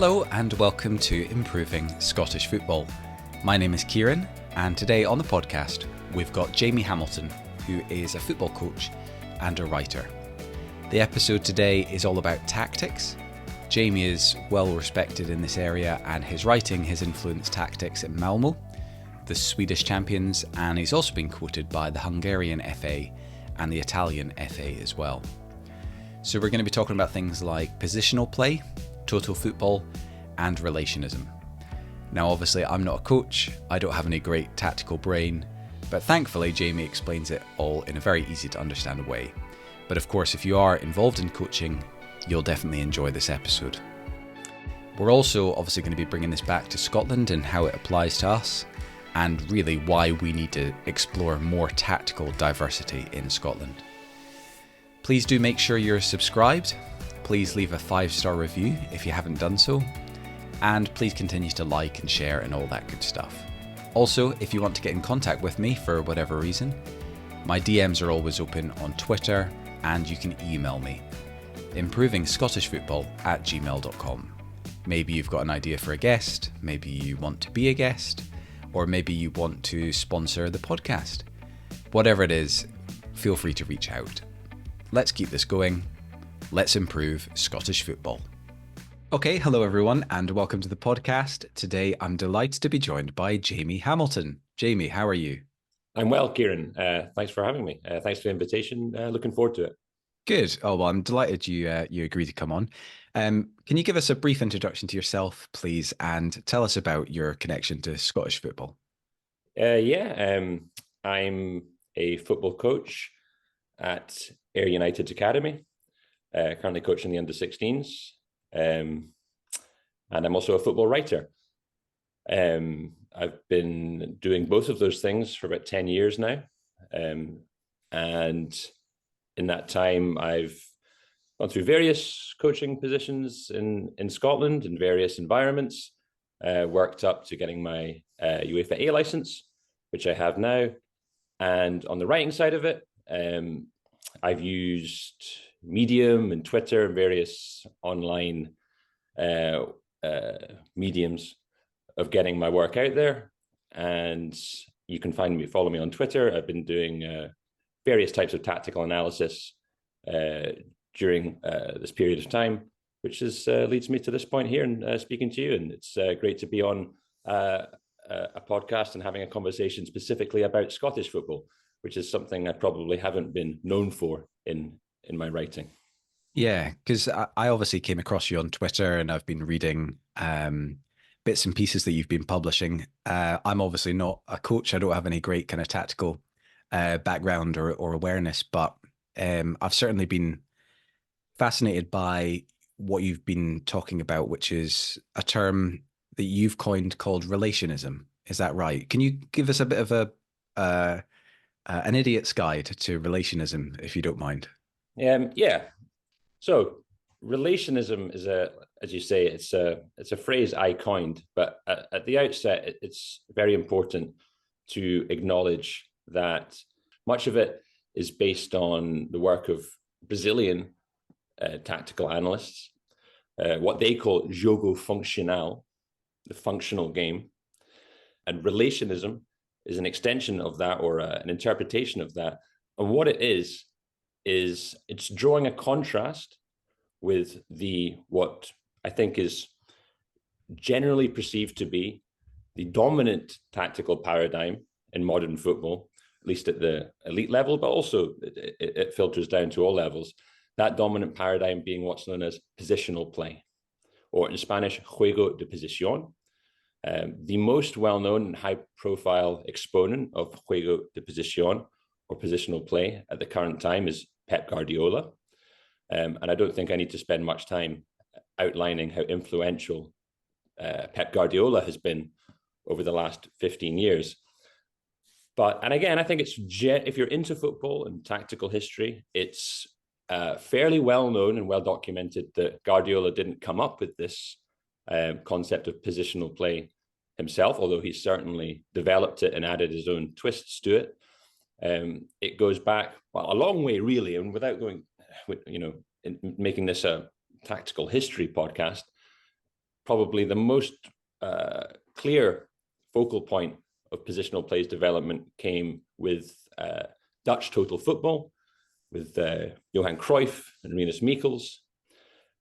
Hello and welcome to Improving Scottish Football. My name is Kieran, and today on the podcast we've got Jamie Hamilton, who is a football coach and a writer. The episode today is all about tactics. Jamie is well respected in this area, and his writing has influenced tactics at Malmo, the Swedish champions, and he's also been quoted by the Hungarian FA and the Italian FA as well. So we're going to be talking about things like positional play, total football, and relationism. Now obviously I'm not a coach, I don't have any great tactical brain, but thankfully Jamie explains it all in a very easy to understand way. But of course, if you are involved in coaching, you'll definitely enjoy this episode. We're also obviously going to be bringing this back to Scotland and how it applies to us, and really why we need to explore more tactical diversity in Scotland. Please do make sure you're subscribed. Please leave a 5-star review if you haven't done so, and please continue to like and share and all that good stuff. Also, if you want to get in contact with me for whatever reason, my DMs are always open on Twitter, and you can email me, improvingscottishfootball@gmail.com. Maybe you've got an idea for a guest, maybe you want to be a guest, or maybe you want to sponsor the podcast. Whatever it is, feel free to reach out. Let's keep this going. Let's improve Scottish football. Okay, hello everyone, and welcome to the podcast. Today I'm delighted to be joined by Jamie Hamilton. Jamie, how are you? I'm well, Kieran. Thanks for having me. Thanks for the invitation. Looking forward to it. Good. Oh, well, I'm delighted you agreed to come on. Can you give us a brief introduction to yourself, please, and tell us about your connection to Scottish football? I'm a football coach at Ayr United's Academy, currently coaching the under-16s, and I'm also a football writer. I've been doing both of those things for about 10 years now, and in that time I've gone through various coaching positions in Scotland in various environments, worked up to getting my UEFA A license, which I have now. And on the writing side of it, I've used Medium and Twitter and various online mediums of getting my work out there. And you can follow me on Twitter. I've been doing various types of tactical analysis during this period of time, which leads me to this point here and speaking to you. And it's great to be on a podcast and having a conversation specifically about Scottish football, which is something I probably haven't been known for in my writing. Yeah, because I obviously came across you on Twitter, and I've been reading bits and pieces that you've been publishing. I'm obviously not a coach. I don't have any great kind of tactical background or awareness, but I've certainly been fascinated by what you've been talking about, which is a term that you've coined called relationism. Is that right? Can you give us a bit of an idiot's guide to relationism, if you don't mind? So relationism is as you say, it's a phrase I coined, but at the outset, it's very important to acknowledge that much of it is based on the work of Brazilian tactical analysts, what they call jogo funcional, the functional game, and relationism is an extension of that, or an interpretation of that. And what it is it's drawing a contrast with what I think is generally perceived to be the dominant tactical paradigm in modern football, at least at the elite level, but also it filters down to all levels. That dominant paradigm being what's known as positional play, or in Spanish, juego de posición. The most well-known and high-profile exponent of juego de posición, or positional play, at the current time is Pep Guardiola. And I don't think I need to spend much time outlining how influential Pep Guardiola has been over the last 15 years. And again, I think if you're into football and tactical history, it's fairly well known and well documented that Guardiola didn't come up with this concept of positional play himself, although he certainly developed it and added his own twists to it. It goes back a long way, really, and without going, in making this a tactical history podcast, probably the most clear focal point of positional play's development came with Dutch total football, with Johan Cruyff and Rinus Michels.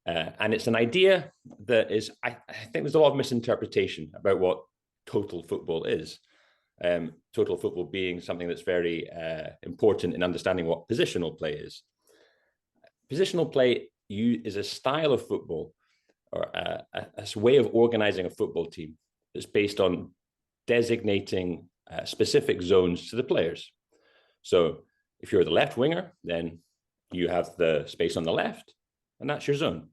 And it's an idea that is, I think there's a lot of misinterpretation about what total football is. Total football being something that's very important in understanding what positional play is. Positional play is a style of football, or a way of organizing a football team that's based on designating specific zones to the players. So if you're the left winger, then you have the space on the left, and that's your zone.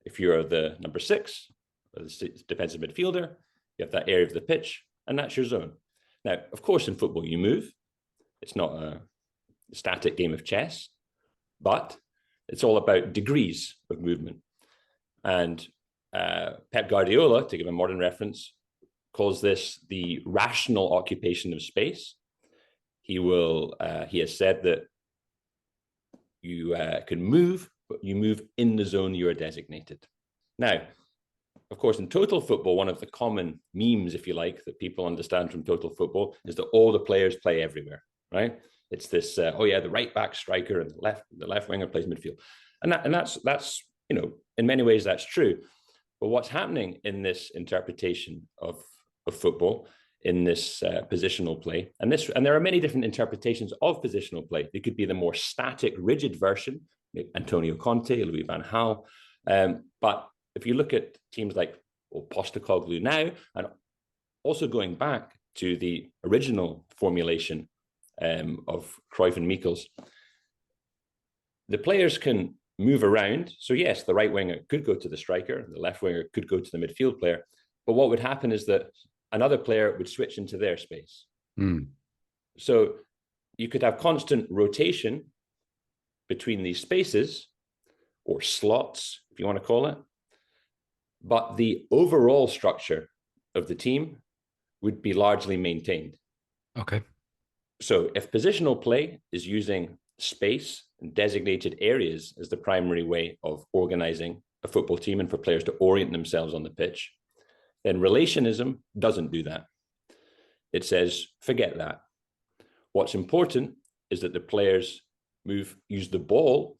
If you're the number 6, the defensive midfielder, you have that area of the pitch, and that's your zone. Now, of course, in football, you move. It's not a static game of chess, but it's all about degrees of movement. And Pep Guardiola, to give a modern reference, calls this the rational occupation of space. He has said that you can move, but you move in the zone you are designated. Now, of course, in total football, one of the common memes, if you like, that people understand from total football is that all the players play everywhere, right? It's this, the right back striker and the left winger plays midfield. And that's in many ways that's true. But what's happening in this interpretation of football, in this positional play, and there are many different interpretations of positional play. It could be the more static, rigid version, Antonio Conte, Louis van Gaal. But if you look at teams like Postecoglou now, and also going back to the original formulation of Cruyff and Michels, the players can move around. So yes, the right winger could go to the striker, the left winger could go to the midfield player. But what would happen is that another player would switch into their space. So you could have constant rotation between these spaces, or slots, if you want to call it. But the overall structure of the team would be largely maintained. Okay. So if positional play is using space and designated areas as the primary way of organizing a football team and for players to orient themselves on the pitch, then relationism doesn't do that. It says, forget that. What's important is that the players use the ball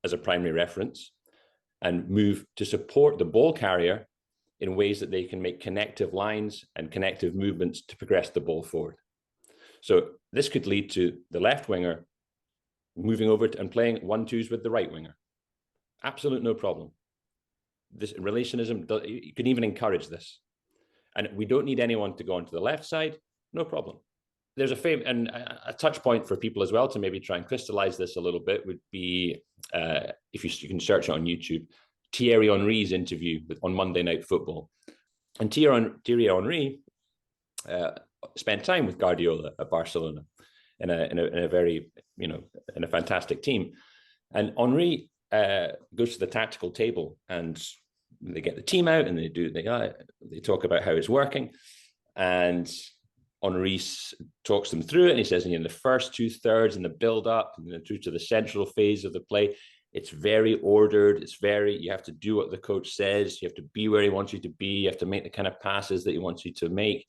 as a primary reference and move to support the ball carrier in ways that they can make connective lines and connective movements to progress the ball forward. So this could lead to the left winger moving over and playing 1-2s with the right winger. Absolute no problem. This relationism, you can even encourage this. And we don't need anyone to go onto the left side, no problem. There's a touch point for people as well to maybe try and crystallize this a little bit would be, if you can search it on YouTube, Thierry Henry's interview on Monday Night Football. And Thierry Henry spent time with Guardiola at Barcelona in a very, in a fantastic team. And Henry goes to the tactical table and they get the team out and they talk about how it's working. And Henry talks them through it, and he says, in the first 2/3 in the build-up, and then through to the central phase of the play, it's very ordered. You have to do what the coach says. You have to be where he wants you to be. You have to make the kind of passes that he wants you to make.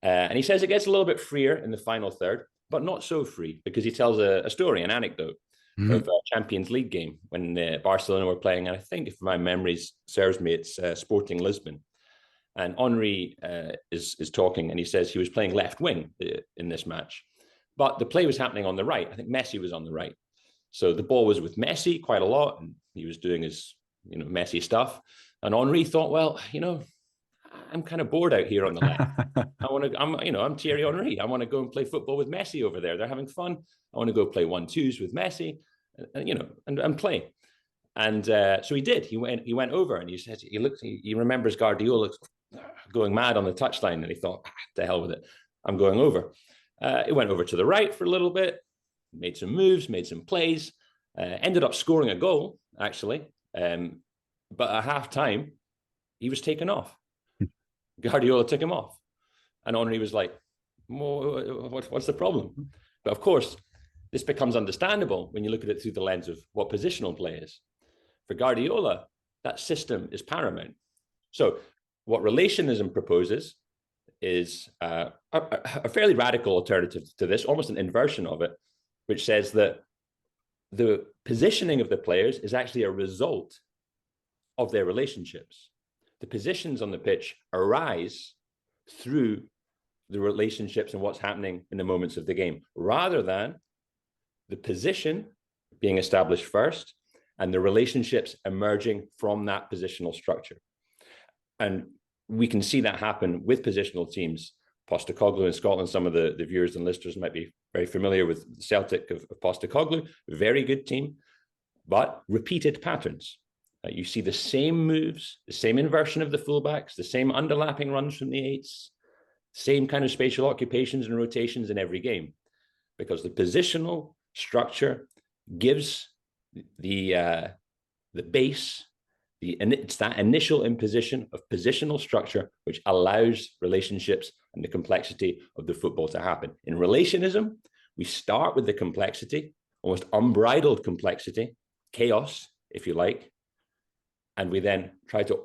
And he says it gets a little bit freer in the final third, but not so free, because he tells a story, an anecdote of a Champions League game when Barcelona were playing, and I think if my memory serves me, it's Sporting Lisbon. And Henry is talking, and he says he was playing left wing in this match, but the play was happening on the right. I think Messi was on the right. So the ball was with Messi quite a lot, and he was doing his, Messi stuff. And Henry thought, well, I'm kind of bored out here on the left. I'm Thierry Henry. I want to go and play football with Messi over there. They're having fun. I want to go play 1-2s with Messi, and play. And so he did. He went over, and he said he remembers Guardiola going mad on the touchline, and he thought, to hell with it, I'm going over. He went over to the right for a little bit, made some moves, made some plays, ended up scoring a goal, actually. But at half-time, he was taken off. Guardiola took him off. And Henry was like, what's the problem? But of course, this becomes understandable when you look at it through the lens of what positional play is. For Guardiola, that system is paramount. So what relationism proposes is a fairly radical alternative to this, almost an inversion of it, which says that the positioning of the players is actually a result of their relationships. The positions on the pitch arise through the relationships and what's happening in the moments of the game, rather than the position being established first and the relationships emerging from that positional structure. And we can see that happen with positional teams. Postecoglou in Scotland, some of the viewers and listeners might be very familiar with Celtic of Postecoglou, very good team, but repeated patterns. You see the same moves, the same inversion of the fullbacks, the same underlapping runs from the eights, same kind of spatial occupations and rotations in every game, because the positional structure gives the base. It's that initial imposition of positional structure which allows relationships and the complexity of the football to happen. In relationism, we start with the complexity, almost unbridled complexity, chaos, if you like, and we then try to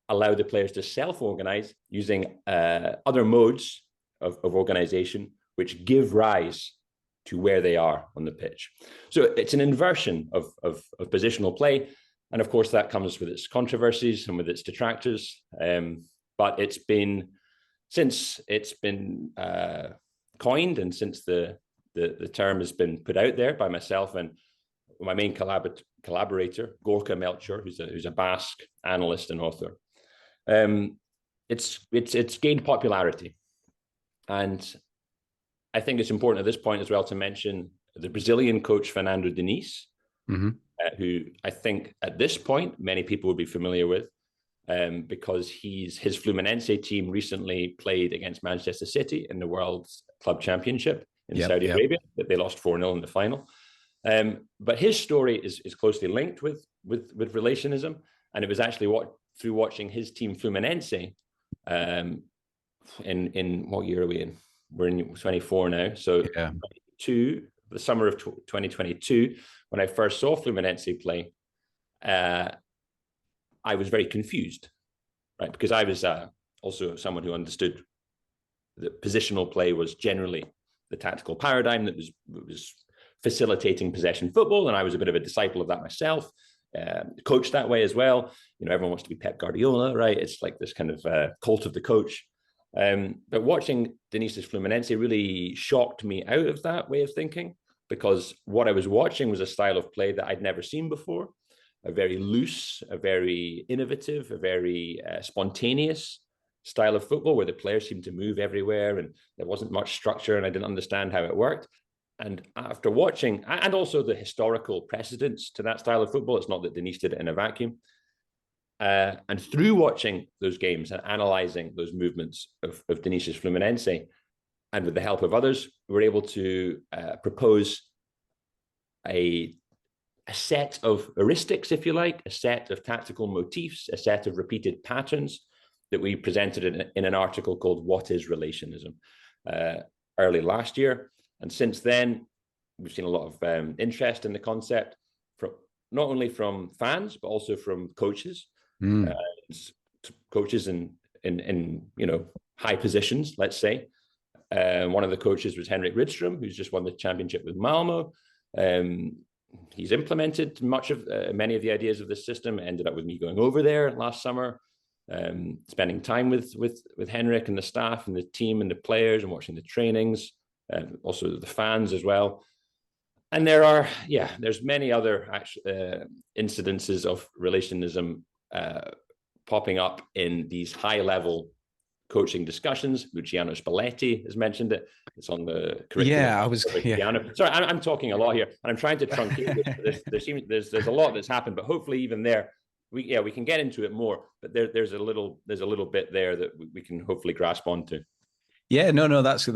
allow the players to self-organize using other modes of organization which give rise to where they are on the pitch. So it's an inversion of positional play. And of course, that comes with its controversies and with its detractors. But it's been, since it's been coined and since the term has been put out there by myself and my main collaborator, Gorka Melchior, who's a Basque analyst and author, it's gained popularity. And I think it's important at this point as well to mention the Brazilian coach, Fernando Diniz, who I think at this point, many people would be familiar with, because his Fluminense team recently played against Manchester City in the World Club Championship in Saudi Arabia, that they lost 4-0 in the final. But his story is closely linked with relationism. And it was actually through watching his team Fluminense, in what year are we in? We're in 24 now. So the summer of 2022, when I first saw Fluminense play, I was very confused, right? Because I was also someone who understood that positional play was generally the tactical paradigm that was facilitating possession football, and I was a bit of a disciple of that myself. Coached that way as well. You know, everyone wants to be Pep Guardiola, right? It's like this kind of cult of the coach. But watching Deniz's Fluminense really shocked me out of that way of thinking, because what I was watching was a style of play that I'd never seen before, a very loose, a very innovative, a very spontaneous style of football where the players seemed to move everywhere and there wasn't much structure and I didn't understand how it worked. And after watching, and also the historical precedents to that style of football, it's not that Diniz did it in a vacuum. And through watching those games and analyzing those movements of Deniz's Fluminense, and with the help of others, we were able to propose a set of heuristics, if you like, a set of tactical motifs, a set of repeated patterns that we presented in an article called What is Relationism early last year. And since then, we've seen a lot of interest in the concept, from not only from fans, but also from coaches. Coaches in high positions, let's say. One of the coaches was Henrik Rydström, who's just won the championship with Malmo. He's implemented many of the ideas of this system. It ended up with me going over there last summer, spending time with Henrik and the staff and the team and the players and watching the trainings, and also the fans as well. And there's many other incidences of relationism popping up in these high-level coaching discussions. Luciano Spalletti has mentioned it. It's on the curriculum. Sorry, I'm talking a lot here, and I'm trying to truncate this. There's a lot that's happened, but hopefully even there, we can get into it more. But there's a little bit there that we can hopefully grasp onto. Yeah, no, that's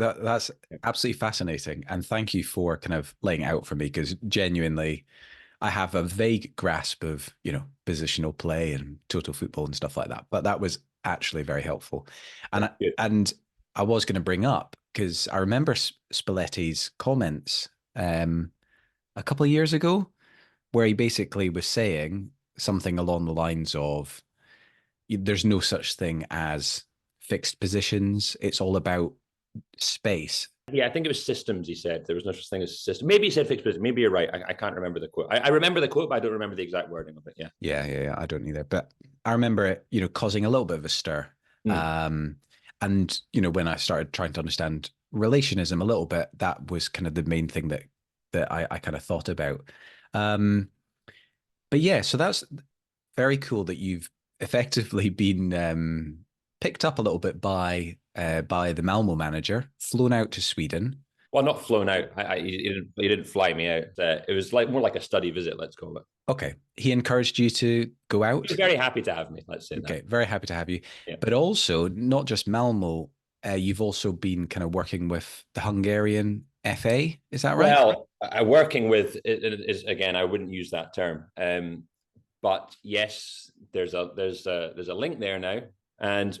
absolutely fascinating, and thank you for kind of laying it out for me, because genuinely, I have a vague grasp of, positional play and total football and stuff like that. But that was actually very helpful. And I was going to bring up, because I remember Spalletti's comments a couple of years ago, where he basically was saying something along the lines of, there's no such thing as fixed positions. It's all about space. Yeah, I think it was systems. He said there was no such thing as system. Maybe he said fixed position. Maybe you're right. I can't remember the quote. I remember the quote, but I don't remember the exact wording of it. Yeah. Yeah. I don't either. But I remember it, causing a little bit of a stir. And, when I started trying to understand relationism a little bit, that was kind of the main thing that I kind of thought about. But yeah, so that's very cool that you've effectively been picked up a little bit by the Malmo manager, flown out to Sweden. Well, not flown out. He didn't fly me out. It was more like a study visit, let's call it. Okay. He encouraged you to go out? He was very happy to have me, let's say that. Okay, very happy to have you. Yeah. But also, not just Malmo, you've also been kind of working with the Hungarian FA, is that right? Well, working with is again, I wouldn't use that term. But yes, there's a link there now, and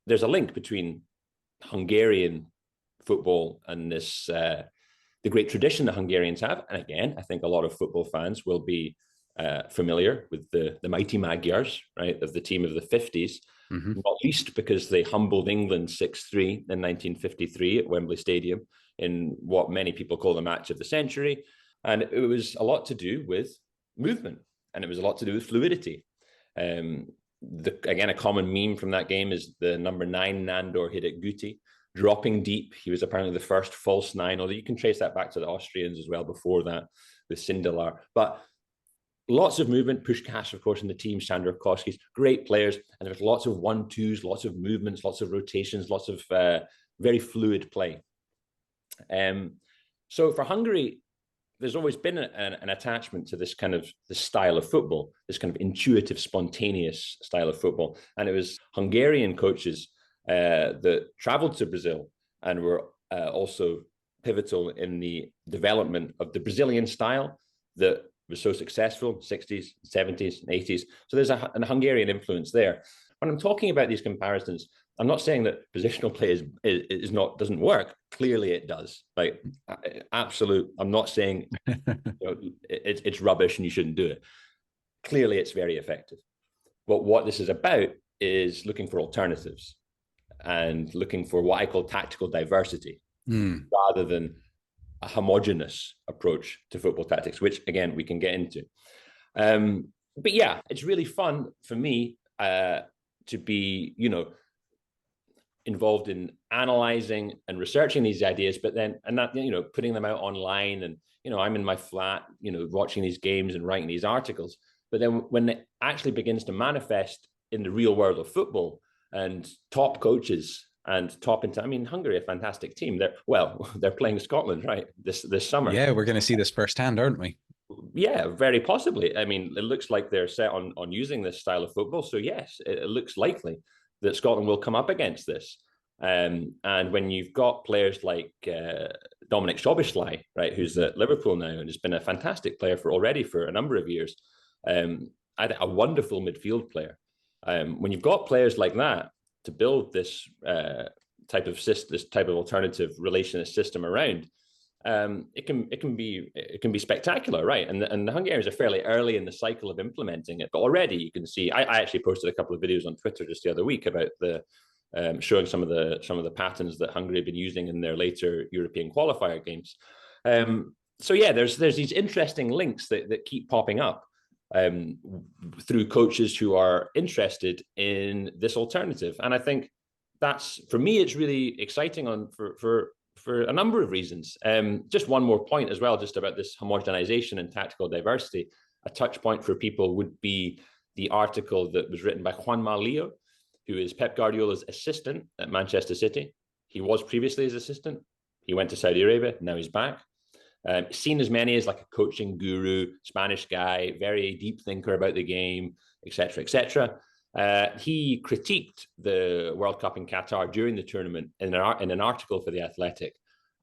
there's a link between Hungarian football and this the great tradition the Hungarians have. And again, I think a lot of football fans will be familiar with the mighty Magyars, right, of the team of the 50s, not least because they humbled England 6-3 in 1953 at Wembley Stadium in what many people call the match of the century. And it was a lot to do with movement, and it was a lot to do with fluidity. Again, a common meme from that game is the number 9 Nandor Hidek dropping deep. He was apparently the first false 9, although you can trace that back to the Austrians as well before that with Sindelar. But lots of movement. Puskás, of course, in the team, Sandorkowski's, great players. And there was lots of 1-2s, lots of movements, lots of rotations, lots of very fluid play. So for Hungary, there's always been an attachment to this style of football, this kind of intuitive, spontaneous style of football. And it was Hungarian coaches that traveled to Brazil and were also pivotal in the development of the Brazilian style that was so successful, 60s, 70s, 80s. So there's a Hungarian influence there. When I'm talking about these comparisons, I'm not saying that positional play doesn't work. Clearly it does. Like, absolute. I'm not saying it's rubbish and you shouldn't do it. Clearly it's very effective. But what this is about is looking for alternatives and looking for what I call tactical diversity, rather than a homogenous approach to football tactics, which again we can get into. But yeah, it's really fun for me to be, involved in analyzing and researching these ideas, but then putting them out online, and I'm in my flat, watching these games and writing these articles. But then when it actually begins to manifest in the real world of football, and top coaches and Hungary, a fantastic team. They're playing Scotland, right, this summer. Yeah, we're going to see this firsthand, aren't we? Yeah, very possibly. I mean, it looks like they're set on using this style of football. So yes, it looks likely that Scotland will come up against this. And when you've got players like Dominic Szoboszlai, right, who's at Liverpool now and has been a fantastic player for a number of years, a wonderful midfield player. When you've got players like that to build this type of alternative relationist system around, it can be spectacular, right? And the Hungarians are fairly early in the cycle of implementing it, but already you can see. I actually posted a couple of videos on Twitter just the other week about showing some of the patterns that Hungary have been using in their later European qualifier games. So yeah, there's these interesting links that keep popping up through coaches who are interested in this alternative. And I think that's, for me, it's really exciting for a number of reasons. Just one more point as well, just about this homogenization and tactical diversity. A touch point for people would be the article that was written by Juanma Lillo, who is Pep Guardiola's assistant at Manchester City. He was previously his assistant. He went to Saudi Arabia. Now he's back. Seen as many as like a coaching guru, Spanish guy, very deep thinker about the game, etc., etc. He critiqued the World Cup in Qatar during the tournament in an article for The Athletic.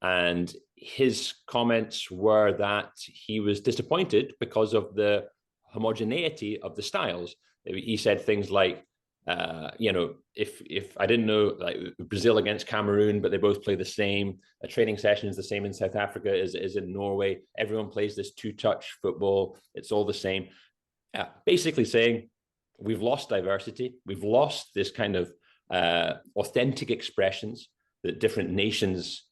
And his comments were that he was disappointed because of the homogeneity of the styles. He said things like, if I didn't know, like Brazil against Cameroon, but they both play the same. A training session is the same in South Africa as in Norway. Everyone plays this 2-touch football. It's all the same. Basically saying we've lost diversity. We've lost this kind of authentic expressions that different nations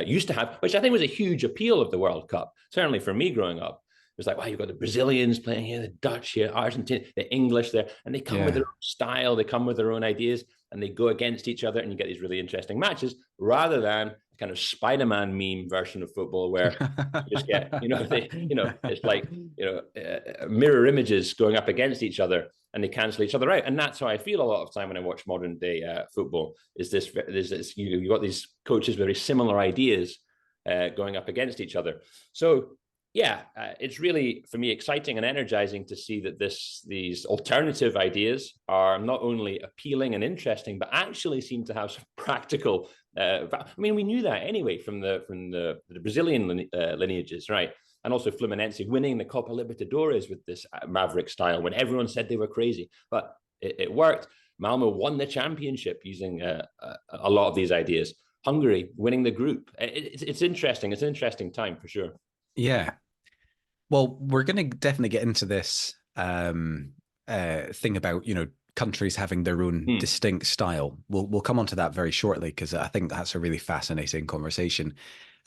used to have, which I think was a huge appeal of the World Cup. Certainly for me growing up, it was like, wow, you've got the Brazilians playing here, the Dutch here, Argentina, the English there, and they come with their own style, they come with their own ideas, and they go against each other, and you get these really interesting matches, rather than a kind of Spider-Man meme version of football where you just get, it's like, mirror images going up against each other, and they cancel each other out. And that's how I feel a lot of time when I watch modern day football. Is this you've got these coaches with very similar ideas going up against each other. So yeah, it's really, for me, exciting and energizing to see that these alternative ideas are not only appealing and interesting, but actually seem to have some practical. I mean, we knew that anyway from the Brazilian lineages, right? And also Fluminense winning the Copa Libertadores with this maverick style when everyone said they were crazy, but it worked. Malmo won the championship using a lot of these ideas. Hungary winning the group. It's interesting. It's an interesting time for sure. Yeah. Well, we're going to definitely get into this thing about, countries having their own distinct style. We'll come on to that very shortly, because I think that's a really fascinating conversation.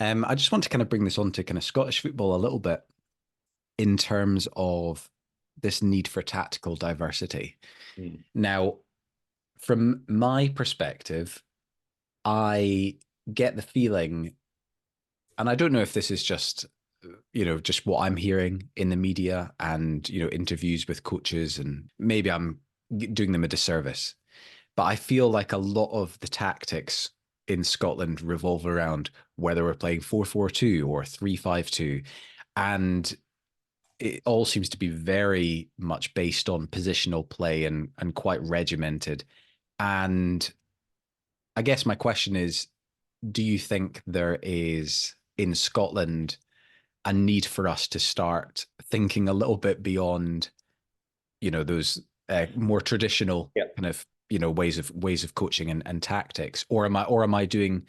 I just want to kind of bring this on to kind of Scottish football a little bit in terms of this need for tactical diversity. Now, from my perspective, I get the feeling, and I don't know if this is just what I'm hearing in the media and, interviews with coaches, and maybe I'm doing them a disservice, but I feel like a lot of the tactics in Scotland revolve around whether we're playing 4-4-2 or 3-5-2. And it all seems to be very much based on positional play and quite regimented. And I guess my question is, do you think there is in Scotland a need for us to start thinking a little bit beyond, those more traditional kind of, ways of coaching and tactics, or am I doing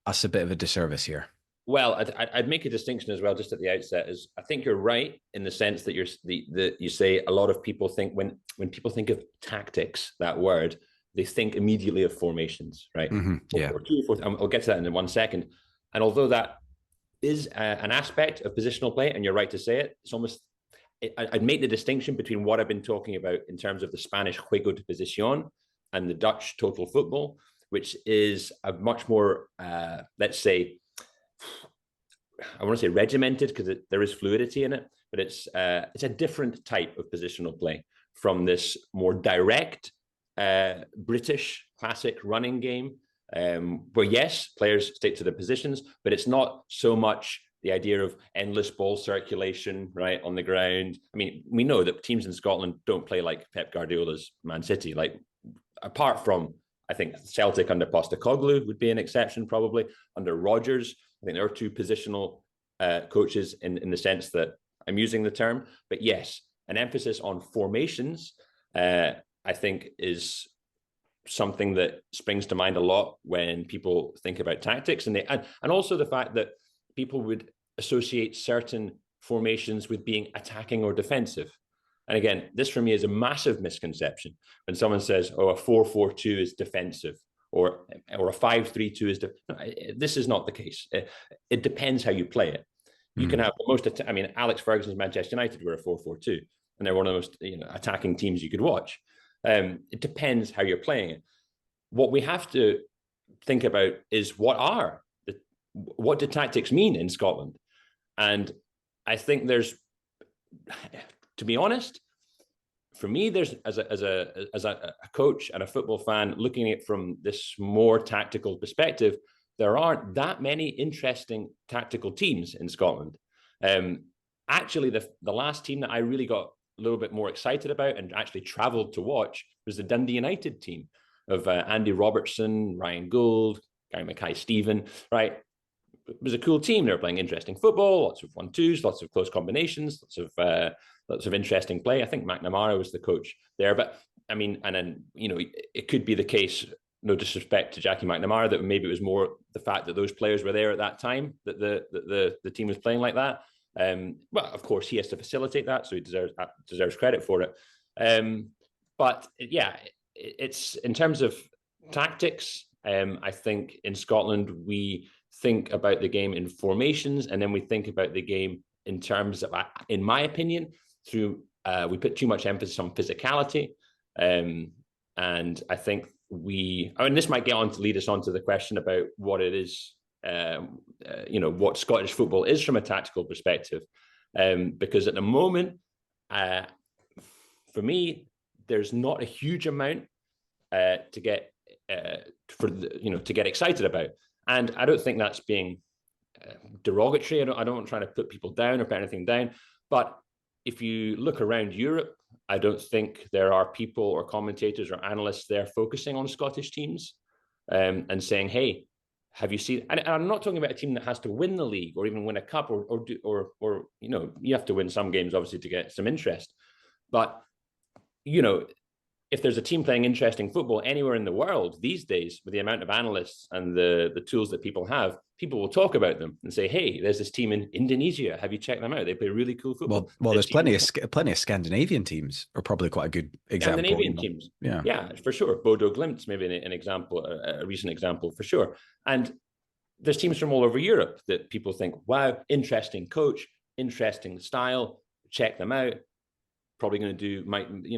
us a bit of a disservice here? Well, I'd make a distinction as well, just at the outset. Is I think you're right in the sense that you say a lot of people think when people think of tactics, that word, they think immediately of formations, right? Yeah. I'll get to that in 1 second. And although that is an aspect of positional play, and you're right to say it, it's almost, I'd make the distinction between what I've been talking about in terms of the Spanish juego de posición and the Dutch total football, which is a much more, let's say, I want to say regimented, because there is fluidity in it, but it's a different type of positional play from this more direct British classic running game, where yes, players stick to their positions, but it's not so much the idea of endless ball circulation right on the ground. I mean, we know that teams in Scotland don't play like Pep Guardiola's Man City. Like, apart from, I think Celtic under Postecoglou would be an exception, probably under Rodgers. I think there are two positional coaches in the sense that I'm using the term. But yes, an emphasis on formations, I think, is something that springs to mind a lot when people think about tactics, and also the fact that people would associate certain formations with being attacking or defensive. And again, this for me is a massive misconception when someone says, "Oh, a 4-4-2 is defensive," or a 5-3-2 is this is not the case. It depends how you play it. You can have the most. I mean, Alex Ferguson's Manchester United were a 4-4-2, and they're one of the most attacking teams you could watch. It depends how you're playing it. What we have to think about is what do tactics mean in Scotland? And I think there's, to be honest, for me, there's as a coach and a football fan looking at it from this more tactical perspective, there aren't that many interesting tactical teams in Scotland. Actually, the last team that I really got a little bit more excited about and actually travelled to watch was the Dundee United team of Andy Robertson, Ryan Gould, Gary Mackay-Steven, right? It was a cool team. They were playing interesting football, lots of 1-2s, lots of close combinations, lots of interesting play. I think McNamara was the coach there. But I mean, and then, it could be the case, no disrespect to Jackie McNamara, that maybe it was more the fact that those players were there at that time, that the team was playing like that. Well, of course, he has to facilitate that, so he deserves credit for it. But yeah, it's in terms of tactics. I think in Scotland we think about the game in formations, and then we think about the game in terms of, in my opinion, through we put too much emphasis on physicality, and I think and this might lead us on to the question about what it is, what Scottish football is from a tactical perspective, because at the moment, for me, there's not a huge amount to get excited about, and I don't think that's being derogatory. I don't try to put people down or put anything down, but if you look around Europe, I don't think there are people or commentators or analysts there focusing on Scottish teams and saying, "Hey, have you seen?" And I'm not talking about a team that has to win the league or even win a cup or you have to win some games obviously to get some interest, but if there's a team playing interesting football anywhere in the world these days, with the amount of analysts and the tools that people have, people will talk about them and say, "Hey, there's this team in Indonesia. Have you checked them out? They play really cool football." Well, there's plenty of Scandinavian teams are probably quite a good example. Scandinavian teams, yeah, for sure. Bodo Glimt's maybe an example, a recent example for sure. And there's teams from all over Europe that people think, "Wow, interesting coach, interesting style. Check them out. Probably going to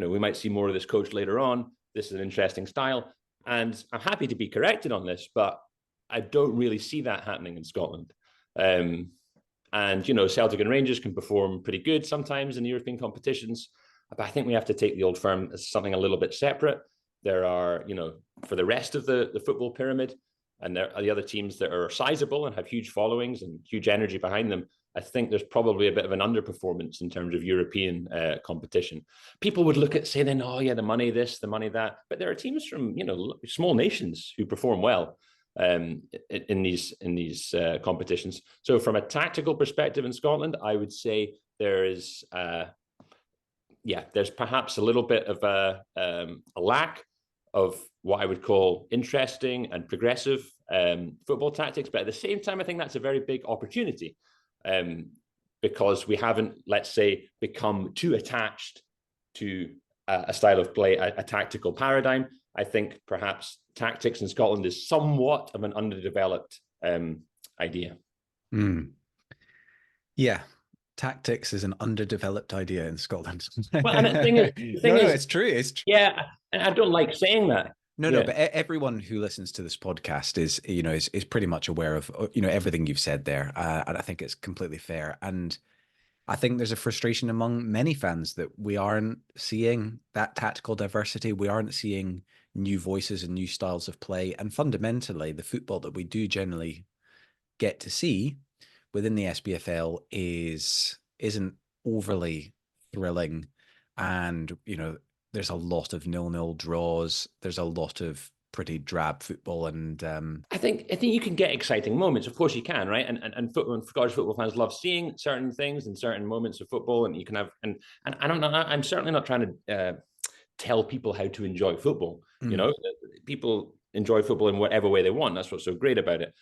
we might see more of this coach later on. This is an interesting style." And I'm happy to be corrected on this, but I don't really see that happening in Scotland. And Celtic and Rangers can perform pretty good sometimes in the European competitions, but I think we have to take the Old Firm as something a little bit separate. There are, for the rest of the football pyramid, and there are the other teams that are sizable and have huge followings and huge energy behind them. I think there's probably a bit of an underperformance in terms of European competition. People would look at, say, then, "Oh yeah, the money this, the money that," but there are teams from small nations who perform well in these competitions. So from a tactical perspective in Scotland, I would say there's perhaps a little bit of a lack of what I would call interesting and progressive football tactics, but at the same time, I think that's a very big opportunity. Because we haven't, let's say, become too attached to a style of play, a tactical paradigm. I think perhaps tactics in Scotland is somewhat of an underdeveloped idea. Yeah, tactics is an underdeveloped idea in Scotland. Well, and the thing is, it's true. Yeah, and I don't like saying that. No, but everyone who listens to this podcast is pretty much aware of everything you've said there, and I think it's completely fair. And I think there's a frustration among many fans that we aren't seeing that tactical diversity. We aren't seeing new voices and new styles of play, and fundamentally, the football that we do generally get to see within the SPFL isn't overly thrilling, and there's a lot of 0-0 draws. There's a lot of pretty drab football, and I think you can get exciting moments. Of course, you can, right? And Scottish football fans love seeing certain things and certain moments of football, and you can have. And I don't know. I'm certainly not trying to tell people how to enjoy football. People enjoy football in whatever way they want. That's what's so great about it.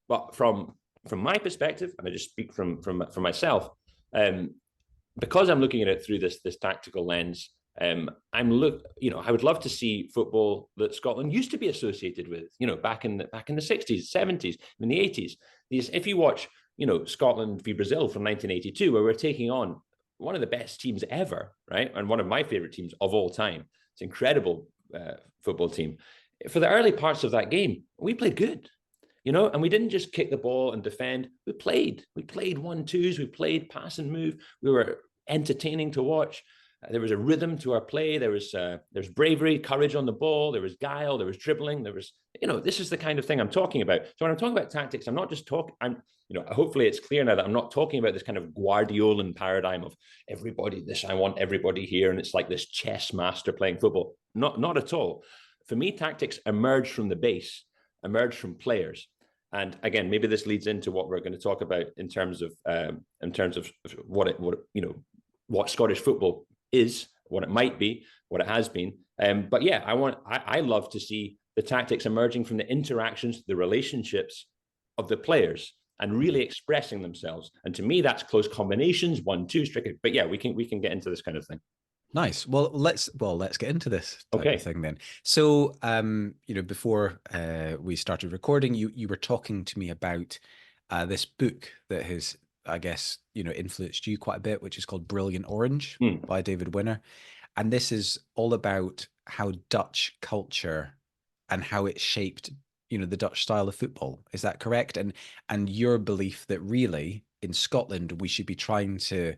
But from my perspective, and I just speak from myself, because I'm looking at it through this tactical lens. I would love to see football that Scotland used to be associated with, back in the 60s, 70s, in the 80s. If you watch, Scotland v Brazil from 1982, where we're taking on one of the best teams ever, right, and one of my favorite teams of all time. It's an incredible football team. For the early parts of that game, we played good, and we didn't just kick the ball and defend. We played 1-2s. We played pass and move. We were entertaining to watch. There was a rhythm to our play. There was bravery, courage on the ball. There was guile. There was dribbling. There was, this is the kind of thing I'm talking about. So when I'm talking about tactics, I'm not just talking. Hopefully it's clear now that I'm not talking about this kind of Guardiolan paradigm of everybody this. I want everybody here, and it's like this chess master playing football. Not at all. For me, tactics emerge from the base, emerge from players. And again, maybe this leads into what we're going to talk about in terms of what Scottish football is, what it might be, what it has been. But yeah, I love to see the tactics emerging from the interactions, the relationships of the players, and really expressing themselves. And to me, that's close combinations, 1-2 strict. But yeah, we can get into this kind of thing. Nice. Well, let's get into this type of Okay. thing then. So, before we started recording, you were talking to me about this book that has, I guess, influenced you quite a bit, which is called Brilliant Orange Hmm. by David Winner, and this is all about how Dutch culture and how it shaped, the Dutch style of football. Is that correct? And your belief that really in Scotland we should be trying to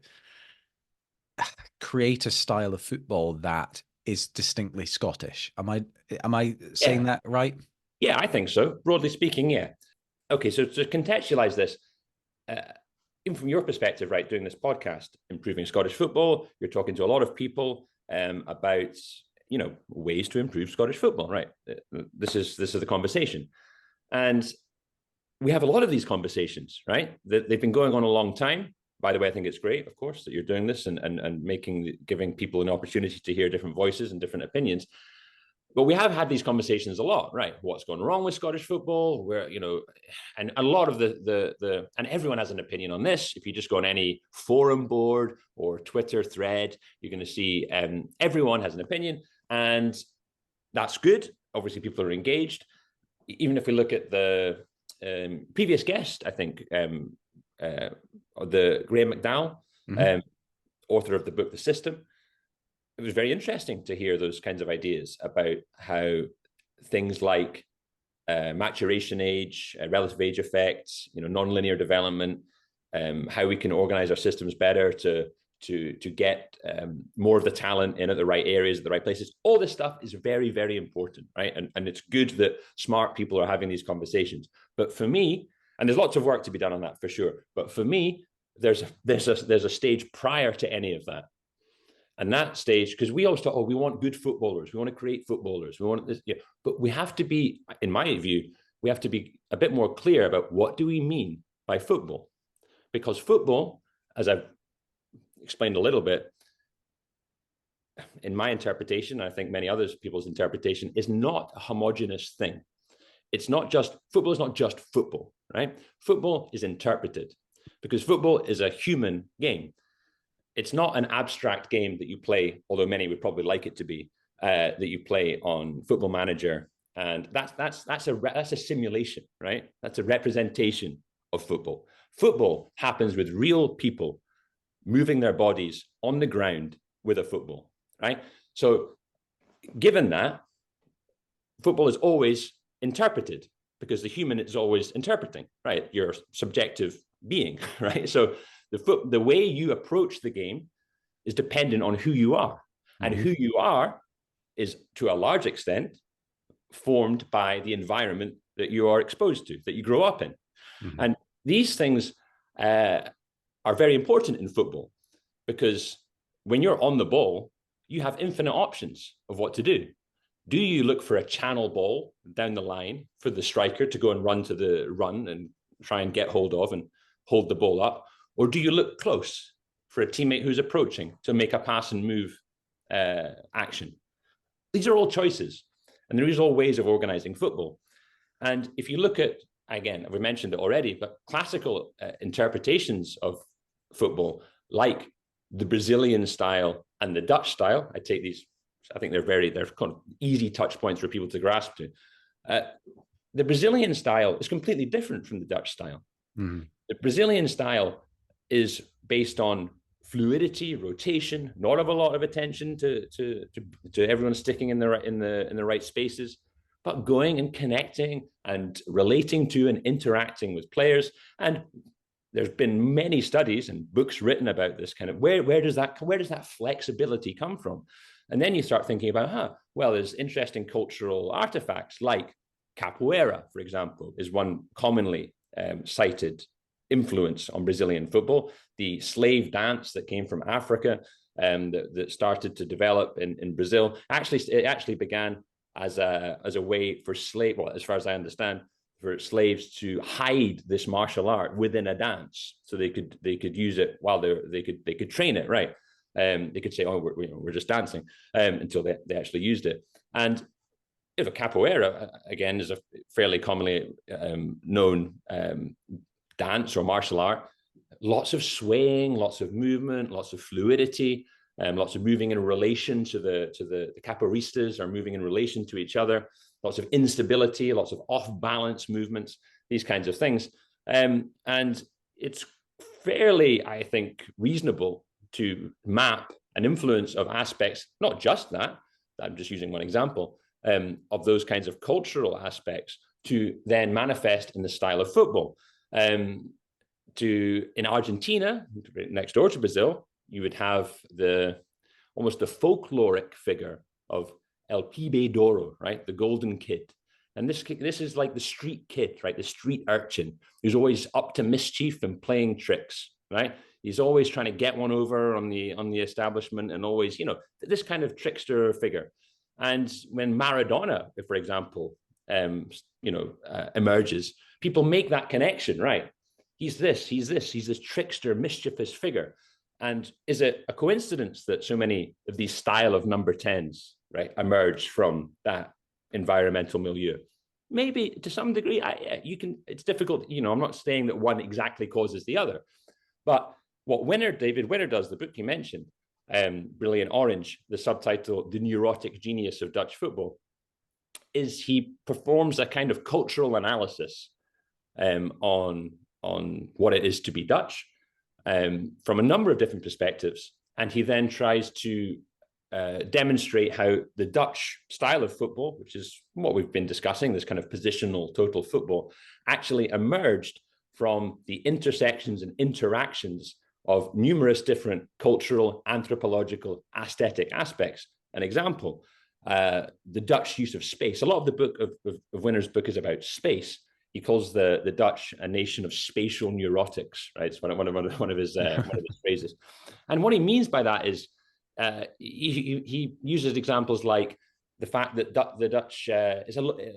create a style of football that is distinctly Scottish. Am I saying Yeah. that right? Yeah, I think so. Broadly speaking, yeah. Okay, so to contextualize this, uh, even from your perspective, right, doing this podcast, improving Scottish football, you're talking to a lot of people about ways to improve Scottish football, right? This is the conversation, and we have a lot of these conversations, right? They've been going on a long time. By the way, I think it's great, of course, that you're doing this and giving people an opportunity to hear different voices and different opinions. But we have had these conversations a lot, right? What's going wrong with Scottish football? Where, and a lot of and everyone has an opinion on this. If you just go on any forum board or Twitter thread, you're going to see everyone has an opinion, and that's good. Obviously, people are engaged. Even if we look at the previous guest, I think the Graham McDowell, Mm-hmm. author of the book The System, it was very interesting to hear those kinds of ideas about how things like maturation age, relative age effects, nonlinear development, how we can organize our systems better to get more of the talent in at the right areas, at the right places. All this stuff is very, very important, right? And it's good that smart people are having these conversations. But for me, and there's lots of work to be done on that for sure. But for me, there's a stage prior to any of that. And that stage, because we always thought, we want good footballers, we want to create footballers, we want this, yeah. But we have to be, in my view, we have to be a bit more clear about what do we mean by football, because football, as I've explained a little bit, in my interpretation, I think many others people's interpretation, is not a homogenous thing. It's not just football is not just football, right? Football is interpreted because football is a human game. It's not an abstract game that you play, although many would probably like it to be, that you play on Football Manager, and that's a simulation, right? That's a representation of football. Football happens with real people moving their bodies on the ground with a football, right? So, given that, football is always interpreted because the human is always interpreting, right? Your subjective being, right? So the way you approach the game is dependent on who you are. And who you are is, to a large extent, formed by the environment that you are exposed to, that you grow up in. Mm-hmm. And these things are very important in football because when you're on the ball, you have infinite options of what to do. Do you look for a channel ball down the line for the striker to go and run and try and get hold of and hold the ball up? Or do you look close for a teammate who's approaching to make a pass and move action? These are all choices. And there is all ways of organizing football. And if you look at, again, we mentioned it already, but classical interpretations of football, like the Brazilian style and the Dutch style, I take these, I think they're kind of easy touch points for people to grasp to. The Brazilian style is completely different from the Dutch style. Mm-hmm. The Brazilian style is based on fluidity, rotation, not of a lot of attention to everyone sticking in the right spaces, but going and connecting and relating to and interacting with players. And there's been many studies and books written about this kind of where does that flexibility come from? And then you start thinking about, there's interesting cultural artifacts like capoeira, for example, is one commonly cited influence on Brazilian football. The slave dance that came from Africa that started to develop in Brazil. It actually began as a way for as far as I understand, for slaves to hide this martial art within a dance, so they could use it while they could train it, right? They could say, we're just dancing until they actually used it. And if a capoeira, again, is a fairly commonly known dance or martial art, lots of swaying, lots of movement, lots of fluidity. lots of moving in relation to the capoeiristas, are moving in relation to each other, lots of instability, lots of off-balance movements, these kinds of things. And it's fairly, I think, reasonable to map an influence of aspects, not just that, I'm just using one example, of those kinds of cultural aspects to then manifest in the style of football. In Argentina, next door to Brazil, you would have almost the folkloric figure of El Pibe Doro, right? The golden kid. And this is like the street kid, right? The street urchin who's always up to mischief and playing tricks, right? He's always trying to get one over on the establishment, and always, this kind of trickster figure. And when Maradona, for example, emerges, people make that connection, right? He's this trickster, mischievous figure. And is it a coincidence that so many of these style of number 10s, right, emerge from that environmental milieu? Maybe to some degree. It's difficult. I'm not saying that one exactly causes the other, but what David Winner does, the book you mentioned, Brilliant Orange, the subtitle, The Neurotic Genius of Dutch Football, is he performs a kind of cultural analysis on what it is to be Dutch from a number of different perspectives. And he then tries to demonstrate how the Dutch style of football, which is what we've been discussing, this kind of positional total football, actually emerged from the intersections and interactions of numerous different cultural, anthropological, aesthetic aspects. An example, the Dutch use of space. A lot of the book of Winner's book is about space. He calls the Dutch a nation of spatial neurotics, right? It's one of his phrases. And what he means by that is he uses examples like the fact that the Dutch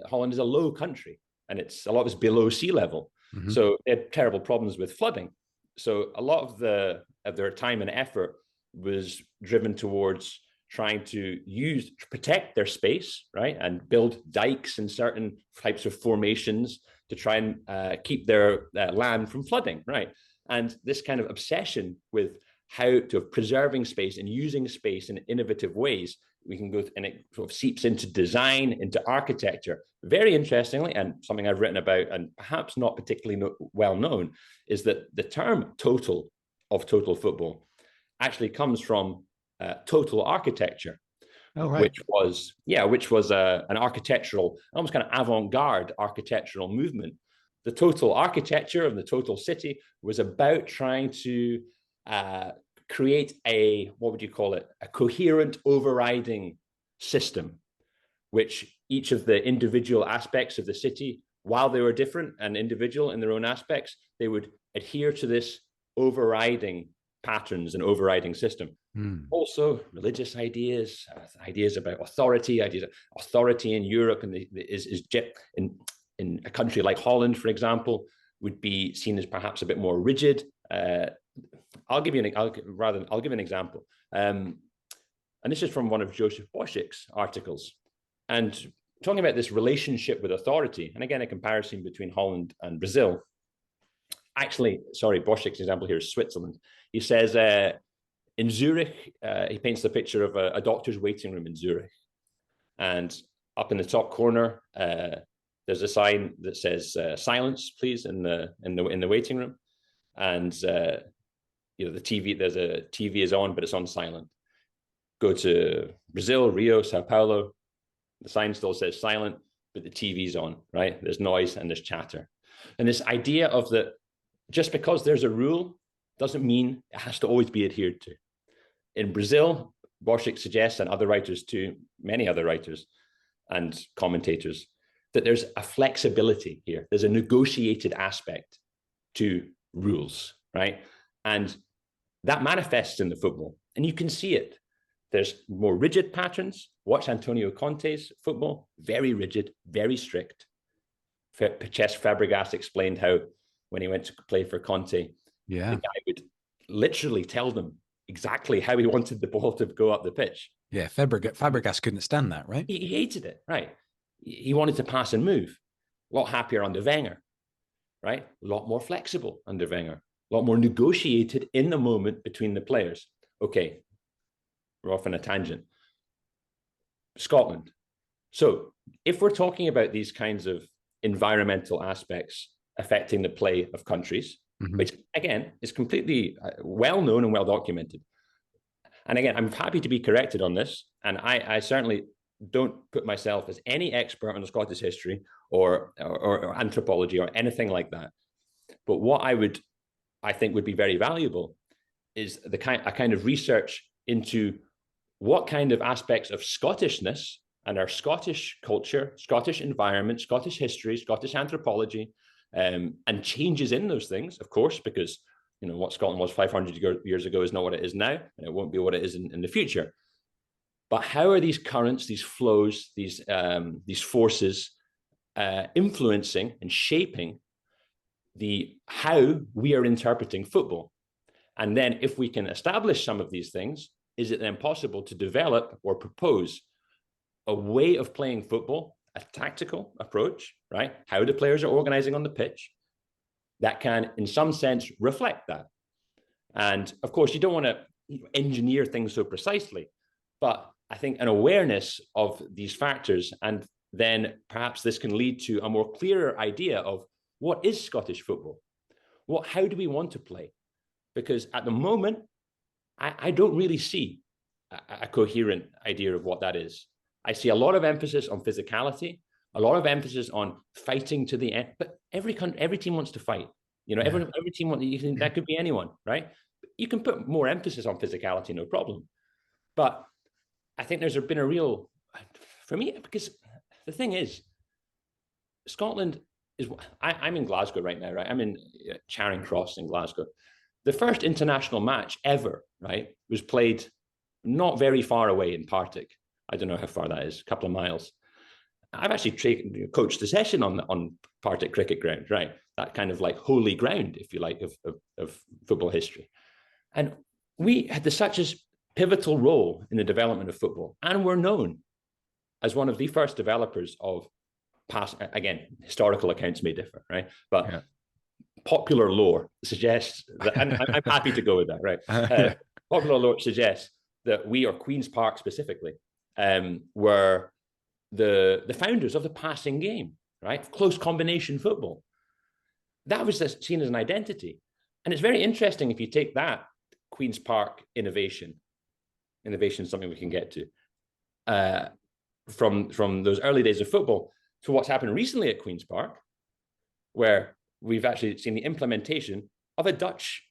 Holland is a low country, and a lot of it's below sea level. Mm-hmm. So they had terrible problems with flooding. So a lot of their time and effort was driven towards trying to protect their space, right, and build dikes and certain types of formations to try and keep their land from flooding, right? And this kind of obsession with how to preserving space and using space in innovative ways, we can go, and it sort of seeps into design, into architecture. Very interestingly, and something I've written about, and perhaps not particularly well known, is that the term total football actually comes from total architecture, oh, right. which was an architectural, almost kind of avant-garde architectural movement. The total architecture of the total city was about trying to create a coherent overriding system, which each of the individual aspects of the city, while they were different and individual in their own aspects, they would adhere to this overriding patterns and overriding system. Also, religious ideas about authority, in Europe, and in a country like Holland, for example, would be seen as perhaps a bit more rigid. I'll give an example. And this is from one of Joseph Boschik's articles. And talking about this relationship with authority, and again, a comparison between Holland and Brazil. Actually, Boschik's example here is Switzerland. He says in Zurich, he paints the picture of a doctor's waiting room in Zurich. And up in the top corner, there's a sign that says silence, please, in the waiting room. And the TV, there's a TV is on, but it's on silent. Go to Brazil, Rio, Sao Paulo, the sign still says silent, but the TV's on, right? There's noise and there's chatter. And this idea of that just because there's a rule doesn't mean it has to always be adhered to. In Brazil, Boschik suggests, and other writers too, many other writers and commentators, that there's a flexibility here. There's a negotiated aspect to rules, right? And that manifests in the football, and you can see it. There's more rigid patterns. Watch Antonio Conte's football, very rigid, very strict. Cesc Fabregas explained how when he went to play for Conte, the guy would literally tell them exactly how he wanted the ball to go up the pitch. Yeah, Fabregas couldn't stand that, right? He hated it, right? He wanted to pass and move. A lot happier under Wenger, right? A lot more flexible under Wenger. A lot more negotiated in the moment between the players. Okay, we're off on a tangent. Scotland. So if we're talking about these kinds of environmental aspects affecting the play of countries, which again is completely well known and well documented. And again, I'm happy to be corrected on this. And I certainly don't put myself as any expert on the Scottish history or anthropology or anything like that. But what I think would be very valuable is a kind of research into what kind of aspects of Scottishness and our Scottish culture, Scottish environment, Scottish history, Scottish anthropology, and changes in those things, of course, because what Scotland was 500 years ago is not what it is now, and it won't be what it is in the future. But how are these currents, these flows, these forces influencing and shaping how we are interpreting football? And then if we can establish some of these things, is it then possible to develop or propose a way of playing football, a tactical approach, right? How the players are organizing on the pitch that can, in some sense, reflect that. And of course, you don't want to engineer things so precisely, but I think an awareness of these factors, and then perhaps this can lead to a more clearer idea of what is Scottish football? How do we want to play? Because at the moment, I don't really see a coherent idea of what that is. I see a lot of emphasis on physicality, a lot of emphasis on fighting to the end, but every team wants to fight. Every team wants, that could be anyone, right? You can put more emphasis on physicality, no problem. But I think there's been a real, for me, because the thing is, Scotland is, I'm in Glasgow right now, right? I'm in Charing Cross in Glasgow. The first international match ever, right, was played not very far away in Partick. I don't know how far that is, a couple of miles. I've actually coached a session on Partick cricket ground, right? That kind of like holy ground, if you like, of football history. And we had such a pivotal role in the development of football. And we're known as one of the first developers of past, again, historical accounts may differ, right? But popular lore suggests that, and I'm happy to go with that, right? Popular lore suggests that we, or Queen's Park specifically, were the founders of the passing game, right? Close combination football. That was seen as an identity. And it's very interesting if you take that Queen's Park innovation is something we can get to, from those early days of football to what's happened recently at Queen's Park, where we've actually seen the implementation of a Dutch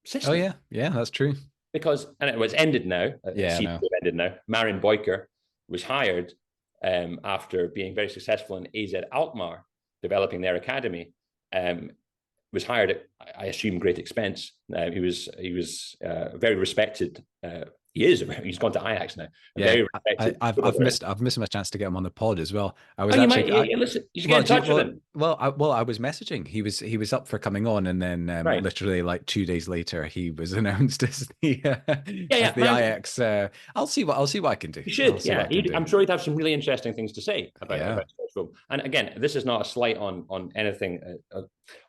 system. Oh, yeah, that's true. And it was ended now. Ended now. Marin Boyker was hired after being very successful in AZ Alkmaar, developing their academy. Was hired at, I assume, great expense. He was very respected. He's gone to Ajax now. Yeah, I've missed my chance to get him on the pod as well. I was listen, you should get in touch with him. I was messaging. He was up for coming on, and then literally like 2 days later, he was announced as the Ajax. I'll see what I can do. You should, I'm sure he'd have some really interesting things to say about football. And again, this is not a slight on anything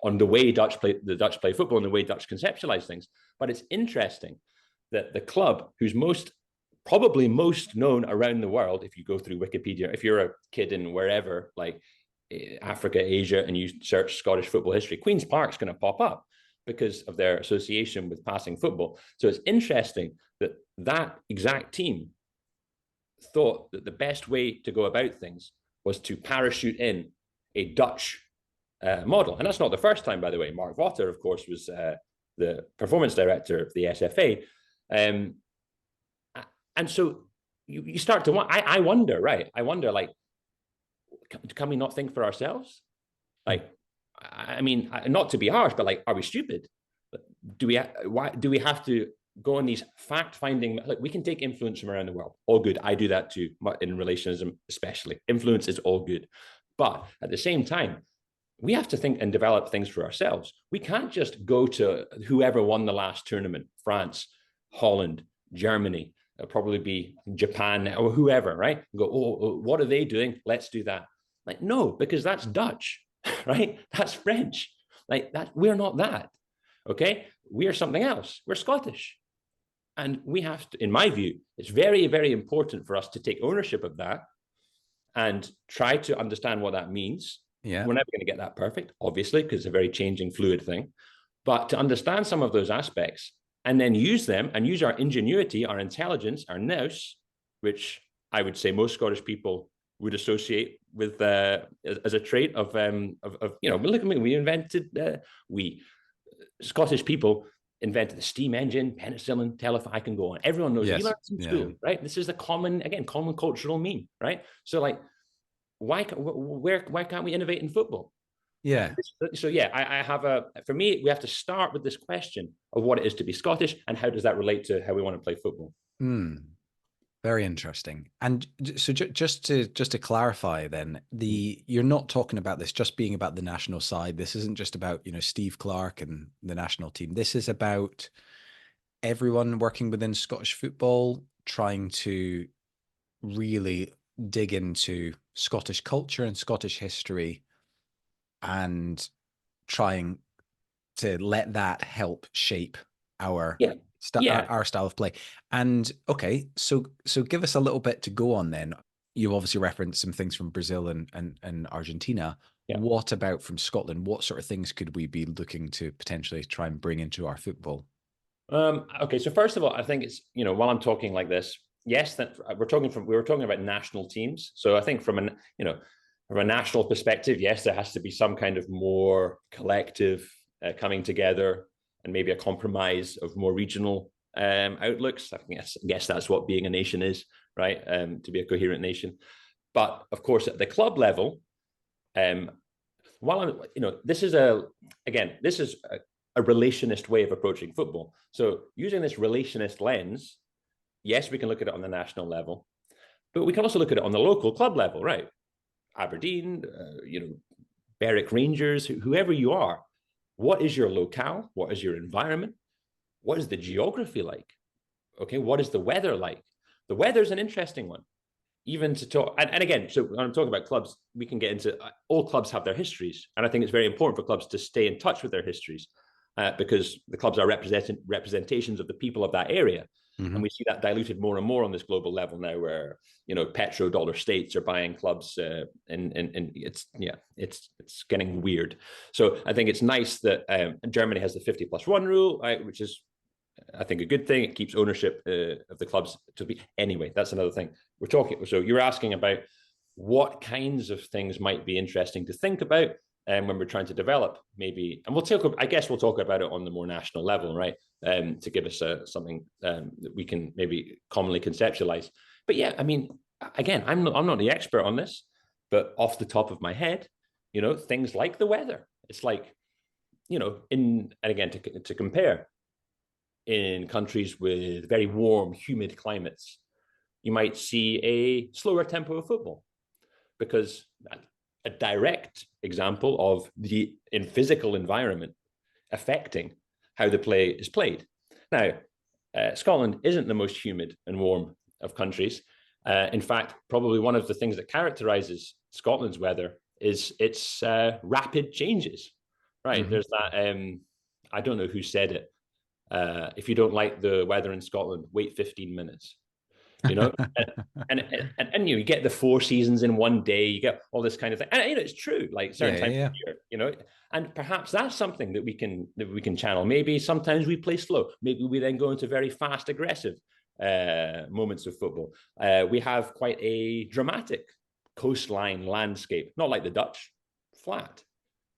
on the way the Dutch play football and the way Dutch conceptualize things, but it's interesting that the club who's probably most known around the world, if you go through Wikipedia, if you're a kid in wherever, like Africa, Asia, and you search Scottish football history, Queen's Park's going to pop up because of their association with passing football. So it's interesting that exact team thought that the best way to go about things was to parachute in a Dutch model. And that's not the first time, by the way. Mark Votter, of course, was the performance director of the SFA. And so you start to I wonder, like, can we not think for ourselves? Like, I mean, not to be harsh, but like, are we stupid? Do we have to go on these fact-finding? Like, we can take influence from around the world. All good. I do that too, in relationism especially. Influence is all good. But at the same time, we have to think and develop things for ourselves. We can't just go to whoever won the last tournament, France, Holland, Germany, it'll probably be Japan or whoever, right? Go, oh, what are they doing? Let's do that. Like, no, because that's Dutch, right? That's French. Like that, we're not that. Okay? We are something else. We're Scottish. And we have to, in my view, it's very, very important for us to take ownership of that and try to understand what that means. Yeah. We're never going to get that perfect, obviously, because it's a very changing, fluid thing. But to understand some of those aspects and then use them and use our ingenuity, our intelligence, our nous, which I would say most Scottish people would associate with as a trait of look at me, we Scottish people invented the steam engine, penicillin, telephone, I can go on. Everyone knows. Yes. We learned in school, right? This is the common cultural meme, right? So like, why can't we innovate in football? Yeah. So yeah, I have for me, we have to start with this question of what it is to be Scottish and how does that relate to how we want to play football. Very interesting. And so just to clarify then, you're not talking about this just being about the national side. This isn't just about, Steve Clarke and the national team. This is about everyone working within Scottish football, trying to really dig into Scottish culture and Scottish history and trying to let that help shape our our style of play. And okay, so give us a little bit to go on then. You obviously referenced some things from Brazil and Argentina. Yeah. What about from Scotland? What sort of things could we be looking to potentially try and bring into our football? Okay, so first of all, I think it's, while I'm talking like this, yes, that we were talking about national teams. So I think from a national perspective, yes, there has to be some kind of more collective coming together and maybe a compromise of more regional outlooks. I guess that's what being a nation is, right? To be a coherent nation. But of course, at the club level, this is a relationist way of approaching football. So using this relationist lens, yes, we can look at it on the national level, but we can also look at it on the local club level, right? Aberdeen, Berwick Rangers, whoever you are. What is your locale? What is your environment? What is the geography like? Okay, what is the weather like? The weather is an interesting one. Even to talk, and again, so when I'm talking about clubs, we can get into, all clubs have their histories. And I think it's very important for clubs to stay in touch with their histories because the clubs are representations of the people of that area. Mm-hmm. And we see that diluted more and more on this global level now where, petrodollar states are buying clubs and it's getting weird. So I think it's nice that Germany has the 50+1 rule, right, which is, I think, a good thing. It keeps ownership of the clubs to be. Anyway, that's another thing we're talking. So you're asking about what kinds of things might be interesting to think about when we're trying to develop, maybe, and we'll talk about it on the more national level, right? To give us something that we can maybe commonly conceptualize. But yeah, I mean, again, I'm not the expert on this, but off the top of my head, things like the weather. It's like, and again, to compare, in countries with very warm, humid climates, you might see a slower tempo of football because a direct example of the physical environment affecting how the play is played. Now, Scotland isn't the most humid and warm of countries. In fact, probably one of the things that characterizes Scotland's weather is its rapid changes, right? Mm-hmm. There's that, I don't know who said it. If you don't like the weather in Scotland, wait 15 minutes. And you get the 4 seasons in one day, you get all this kind of thing. And it's true, like certain times of year, and perhaps that's something that we can channel. Maybe sometimes we play slow. Maybe we then go into very fast, aggressive moments of football. We have quite a dramatic coastline landscape, not like the Dutch, flat,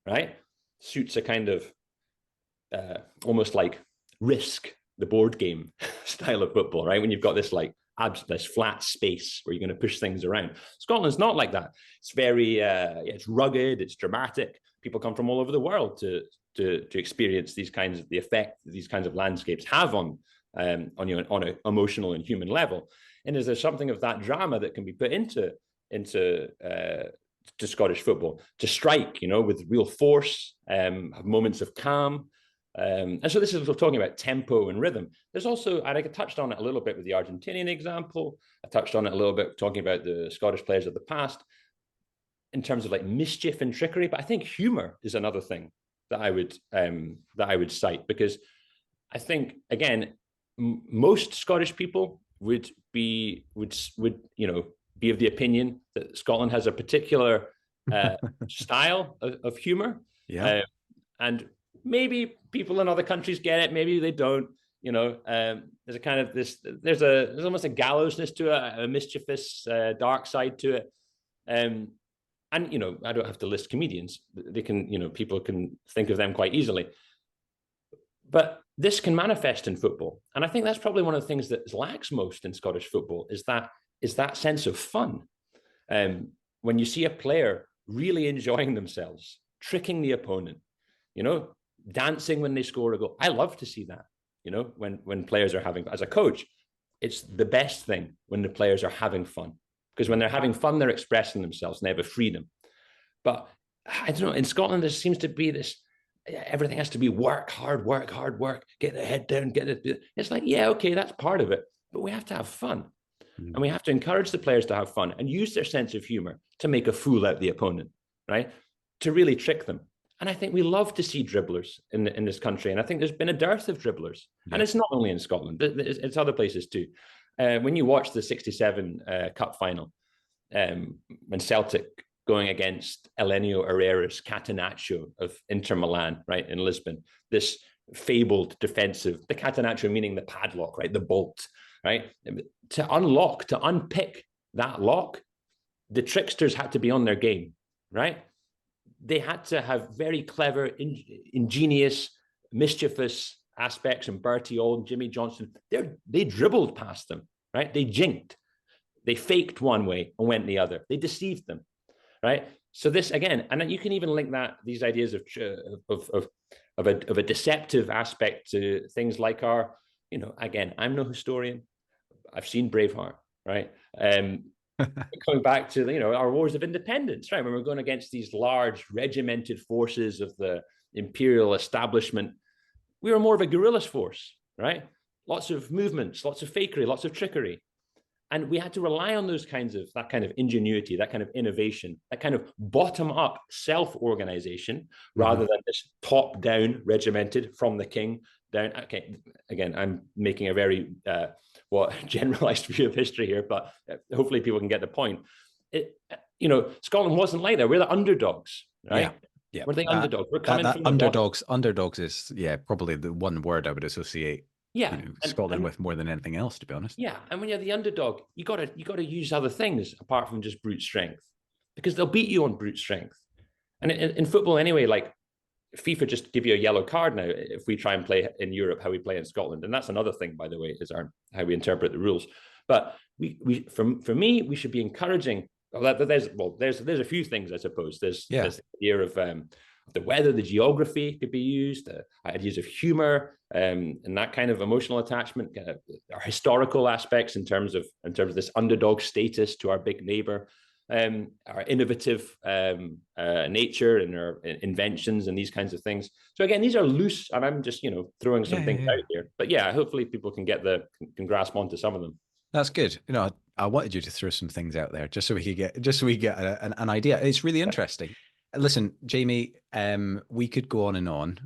right? Suits a kind of almost like Risk, the board game style of football, right? When you've got this this flat space where you're going to push things around. Scotland's not like that. It's very, it's rugged, it's dramatic. People come from all over the world to experience the effect that these kinds of landscapes have on you on an emotional and human level. And is there something of that drama that can be put into Scottish football to strike, with real force, have moments of calm. And so this is, we're talking about tempo and rhythm. There's also, and I touched on it a little bit with the Argentinian example. I touched on it a little bit talking about the Scottish players of the past in terms of like mischief and trickery. But I think humor is another thing that I would cite, because I think, again, most Scottish people would be of the opinion that Scotland has a particular style of humor. Yeah. And maybe people in other countries get it, maybe they don't. There's a kind of there's almost a gallowsness to it, a mischievous dark side to it. And I don't have to list comedians. They can, people can think of them quite easily. But this can manifest in football. And I think that's probably one of the things that lacks most in Scottish football is that sense of fun. When you see a player really enjoying themselves, tricking the opponent, dancing when they score a goal. I love to see that, when players are having, as a coach, it's the best thing when the players are having fun. Because when they're having fun, they're expressing themselves and they have a freedom. But I don't know, in Scotland, there seems to be this, everything has to be work hard, get the head down, get it. It's like, yeah, okay, that's part of it. But we have to have fun. And we have to encourage the players to have fun and use their sense of humor to make a fool out of the opponent, right? To really trick them. And I think we love to see dribblers in this country. And I think there's been a dearth of dribblers. Yeah. And it's not only in Scotland, it's other places too. When you watch the 67 Cup final, when Celtic going against Elenio Herrera's Catenaccio of Inter Milan, right, in Lisbon, this fabled defensive, the Catenaccio meaning the padlock, right, the bolt, right? To unpick that lock, the tricksters had to be on their game, right? They had to have very clever, ingenious, mischievous aspects, and Bertie Auld, Jimmy Johnstone, they dribbled past them, right? They jinked. They faked one way and went the other. They deceived them, right? So this, again, and you can even link these ideas of a deceptive aspect to things like our, again, I'm no historian. I've seen Braveheart, right? Coming back to, our wars of independence, right? When we're going against these large regimented forces of the imperial establishment, we were more of a guerrilla force, right? Lots of movements, lots of fakery, lots of trickery. And we had to rely on that kind of ingenuity, that kind of innovation, that kind of bottom-up self-organization, rather than this top-down regimented from the king down. Okay, again, I'm making a very generalized view of history here, but hopefully people can get the point. Scotland wasn't like that. We're the underdogs, right? Yeah. We're the underdogs. We're coming from underdogs. Underdogs is probably the one word I would associate. Scotland with more than anything else, to be honest. Yeah, and when you're the underdog, you gotta use other things apart from just brute strength, because they'll beat you on brute strength. And in football anyway, like FIFA just give you a yellow card now if we try and play in Europe how we play in Scotland, and that's another thing, by the way, is how we interpret the rules. But for me, we should be encouraging. There's a few things, I suppose. There's the idea of the weather, the geography could be used, ideas of humor, and that kind of emotional attachment, our historical aspects in terms of this underdog status to our big neighbor, our innovative nature and our inventions and these kinds of things. So again, these are loose, and I'm just throwing some things out here. But hopefully people can grasp onto some of them. That's good. I wanted you to throw some things out there just so we get an idea. It's really interesting. Listen, Jamie, we could go on and on,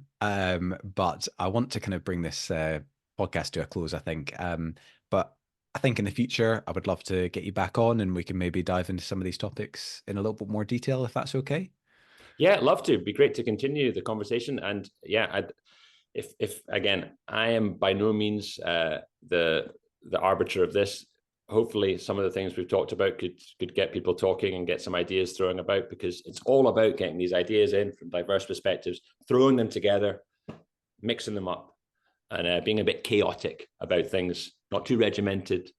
but I want to kind of bring this podcast to a close, I think. But I think in the future, I would love to get you back on and we can maybe dive into some of these topics in a little bit more detail, if that's okay. Yeah, I'd love to. It'd be great to continue the conversation. And if again, I am by no means the arbiter of this. Hopefully some of the things we've talked about could get people talking and get some ideas throwing about, because it's all about getting these ideas in from diverse perspectives, throwing them together, mixing them up, and being a bit chaotic about things, not too regimented,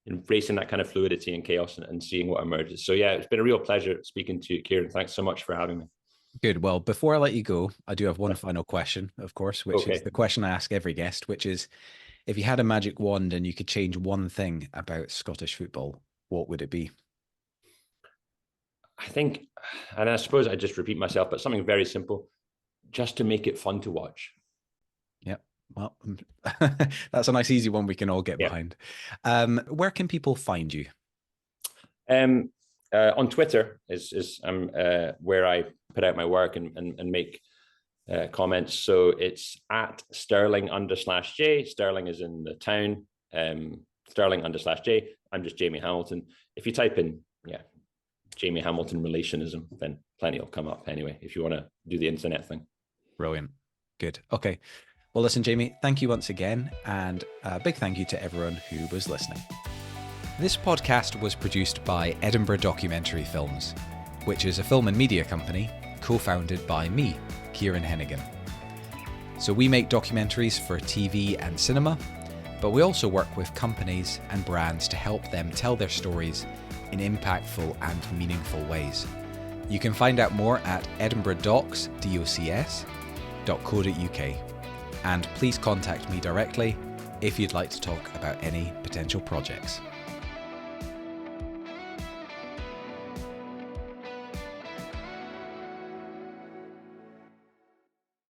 embracing that kind of fluidity and chaos and seeing what emerges. So it's been a real pleasure speaking to you, Kieran. Thanks so much for having me. Good. Well, before I let you go, I do have one final question, of course, which is the question I ask every guest, which is, if you had a magic wand and you could change one thing about Scottish football, what would it be? I think, and I suppose I just repeat myself, but something very simple, just to make it fun to watch. Yeah. Well, that's a nice, easy one we can all get behind. Where can people find you? On Twitter is where I put out my work and make comments. So it's at Sterling_J. Sterling is in the town. Sterling_J. I'm just Jamie Hamilton. If you type in, Jamie Hamilton relationism, then plenty will come up anyway, if you want to do the internet thing. Brilliant. Good. Okay. Well, listen, Jamie, thank you once again. And a big thank you to everyone who was listening. This podcast was produced by Edinburgh Documentary Films, which is a film and media company co-founded by me, Kieran Hennigan. So we make documentaries for TV and cinema, but we also work with companies and brands to help them tell their stories in impactful and meaningful ways. You can find out more at edinburghdocs.co.uk, and please contact me directly if you'd like to talk about any potential projects.